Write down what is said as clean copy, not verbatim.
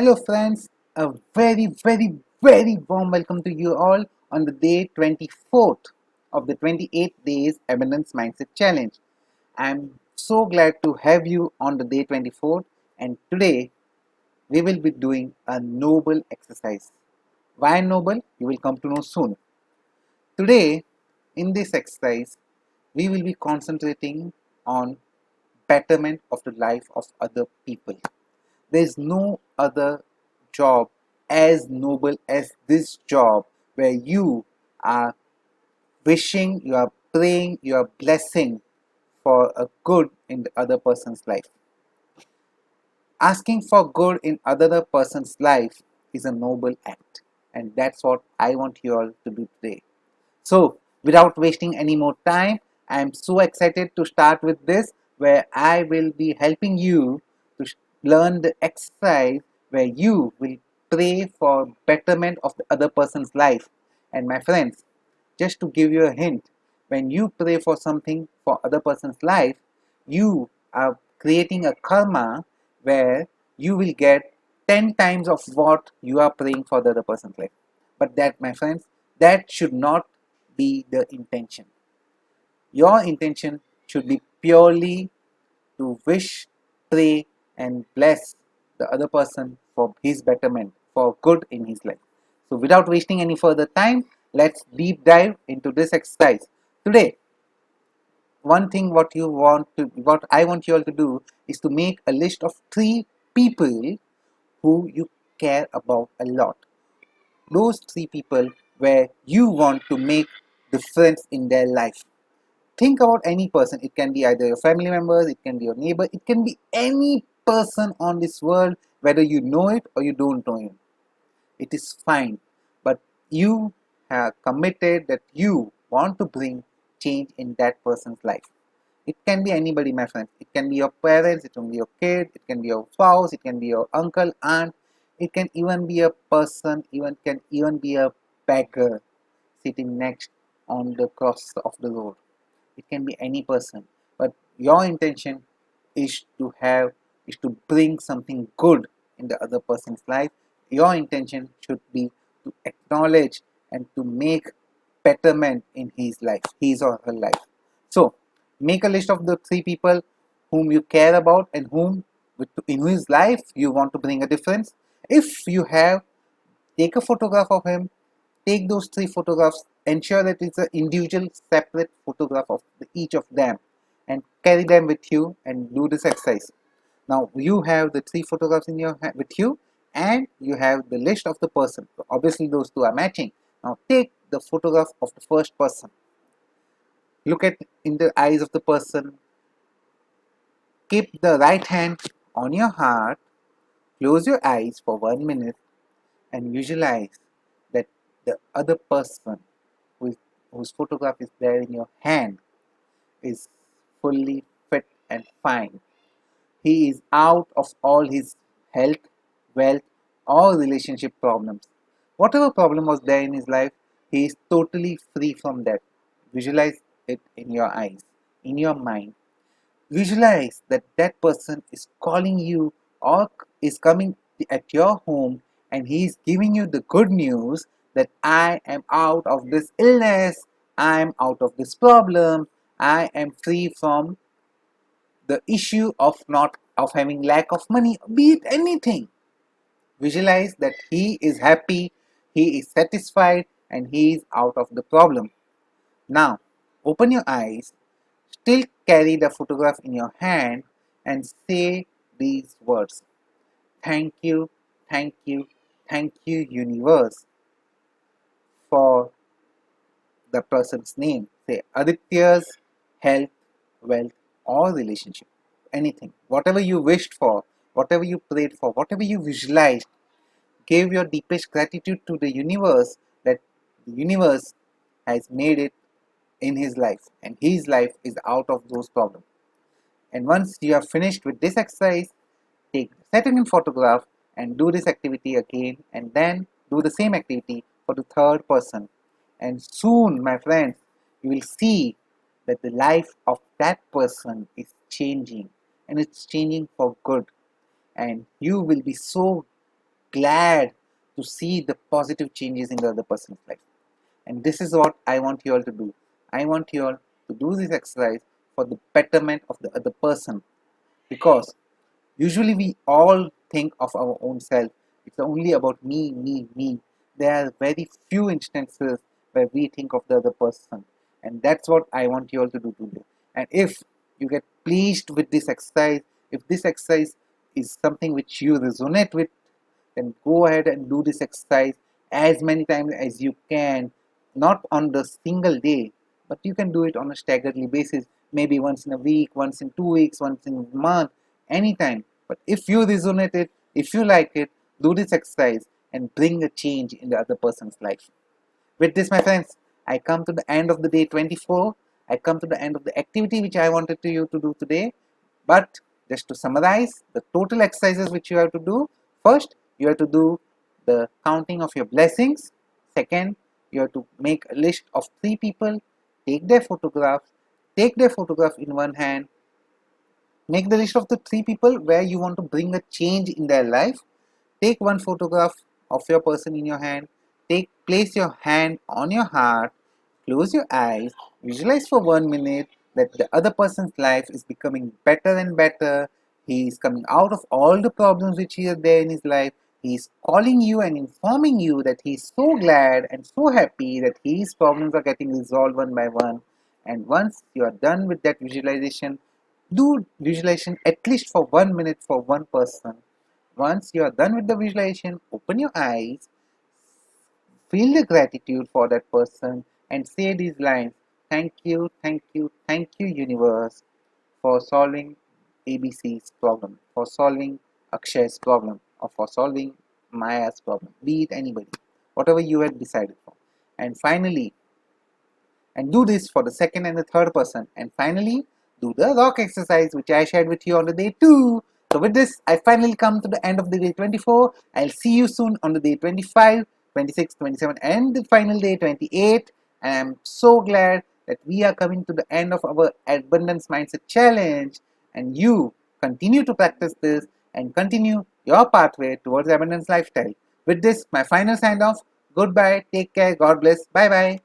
Hello, friends. A very warm welcome to you all on the day 24th of the 28 Days Abundance Mindset Challenge. I'm so glad to have you on the day 24th, and today we will be doing a noble exercise. Why noble? You will come to know soon. Today, in this exercise, we will be concentrating on betterment of the life of other people. There's no other job as noble as this job where you are wishing, you are praying, you are blessing for a good in the other person's life. Asking for good in other person's life is a noble act, and that's what I want you all to do today. So, without wasting any more time, I am so excited to start with this where I will be helping you to learn the exercise where you will pray for betterment of the other person's life. And my friends, just to give you a hint, when you pray for something for other person's life, you are creating a karma where you will get 10 times of what you are praying for the other person's life. But that, my friends, that should not be the intention. Your intention should be purely to wish, pray, and bless the other person for his betterment, for good in his life. So, without wasting any further time, let's deep dive into this exercise. Today, one thing what I want you all to do is to make a list of 3 people who you care about a lot. Those 3 people where you want to make difference in their life. Think about any person. It can be either your family members, it can be your neighbor, it can be any person on this world, whether you know it or you don't know it. It is fine. But you have committed that you want to bring change in that person's life. It can be anybody, my friends. It can be your parents, it can be your kid, it can be your spouse, it can be your uncle, aunt, it can even be a person, even be a beggar sitting next on the cross of the road. It can be any person. But your intention is to bring something good in the other person's life. Your intention should be to acknowledge and to make betterment in his or her life. So make a list of the 3 people whom you care about and in whose life you want to bring a difference. If you have, take a photograph of him, take those 3 photographs, ensure that it's an individual separate photograph of each of them, and carry them with you and do this exercise. Now you have the 3 photographs in your with you, and you have the list of the person. So obviously those 2 are matching. Now take the photograph of the first person. Look at in the eyes of the person. Keep the right hand on your heart. Close your eyes for 1 minute and visualize that the other person who whose photograph is there in your hand is fully fit and fine. He is out of all his health, wealth, or relationship problems. Whatever problem was there in his life, he is totally free from that. Visualize it in your eyes, in your mind. Visualize that that person is calling you or is coming at your home, and he is giving you the good news that I am out of this illness, I am out of this problem, I am free from the issue of not of having lack of money, be it anything. Visualize that he is happy, he is satisfied, and he is out of the problem. Now open your eyes. Still carry the photograph in your hand and say these words. Thank you, thank you, thank you, universe, for the person's name. Say Aditya's health, wealth, or relationship. Anything. Whatever you wished for, whatever you prayed for, whatever you visualized, give your deepest gratitude to the universe that the universe has made it in his life, and his life is out of those problems. And once you are finished with this exercise, take the second photograph and do this activity again, and then do the same activity for the third person. And soon, my friends, you will see that the life of that person is changing, and it's changing for good. And you will be so glad to see the positive changes in the other person's life. And this is what I want you all to do. I want you all to do this exercise for the betterment of the other person, because usually we all think of our own self. It's only about me, me, me. There are very few instances where we think of the other person. And that's what I want you all to do today. And if you get pleased with this exercise, if this exercise is something which you resonate with, then go ahead and do this exercise as many times as you can, not on the single day, but you can do it on a staggeredly basis, maybe once in a week, once in 2 weeks, once in a month, anytime. But if you resonate it, if you like it, do this exercise and bring a change in the other person's life. With this, my friends, I come to the end of the day 24. I come to the end of the activity which I wanted you to do today. But just to summarize the total exercises which you have to do: first, you have to do the counting of your blessings. Second, you have to make a list of 3 people, take their photographs, take their photograph in one hand, make the list of the 3 people where you want to bring a change in their life. Take one photograph of your person in your hand. Place your hand on your heart. Close your eyes. Visualize for 1 minute that the other person's life is becoming better and better. He is coming out of all the problems which are there in his life. He is calling you and informing you that he is so glad and so happy that his problems are getting resolved one by one. And once you are done with that visualization, do visualization at least for 1 minute for one person. Once you are done with the visualization, open your eyes, feel the gratitude for that person, and say these lines: thank you, thank you, thank you, universe, for solving ABC's problem, for solving Akshay's problem, or for solving Maya's problem, be it anybody, whatever you had decided for. And finally, and do this for the second and the third person. And finally, do the rock exercise which I shared with you on the day 2. So with this, I finally come to the end of the day 24. I'll see you soon on the day 25, 26, 27, and the final day 28. And I'm so glad that we are coming to the end of our abundance mindset challenge, and you continue to practice this and continue your pathway towards abundance lifestyle. With this, my final sign off. Goodbye, take care, God bless, bye bye.